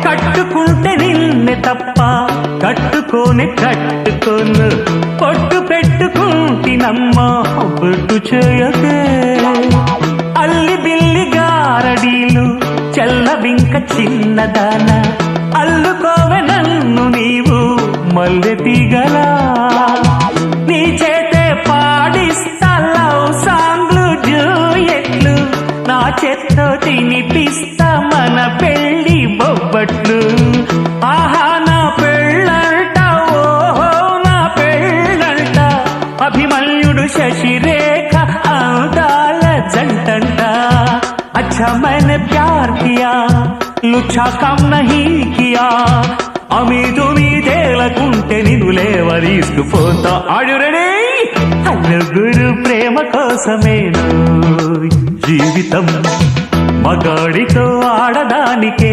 కట్టుకుంటే నిన్నే తప్ప కట్టుకోనే కట్టుకోను పొట్టు పెట్టుకుంటినమ్మా బొట్టు చేయకే అల్లి బిల్లి గారడీలు చల్లవింక చిన్నదాన అల్లుకోవె నన్ను నీవు మల్లె తీగలా నీ చేతే పాడిస్తా లవ్ సాంగ్లు జూయెట్లు నా చేత్తో తినిపిస్తా మన పెళ్లి బొబ్బట్లు ఆహా నా పెళ్ళంట ఓహో నా పెళ్ళంట అభిమన్యుడు శశిరేఖ అందాల జంటంట अच्छा मैंने प्यार किया लुच्छा काम नहीं किया అమీదు మీదేలకుంటే నిన్ను లేవరీసుకుపోతా ఆడు రెడీ నలుగురు ప్రేమ కోసమేను జీవితం మగాడితో ఆడదానికే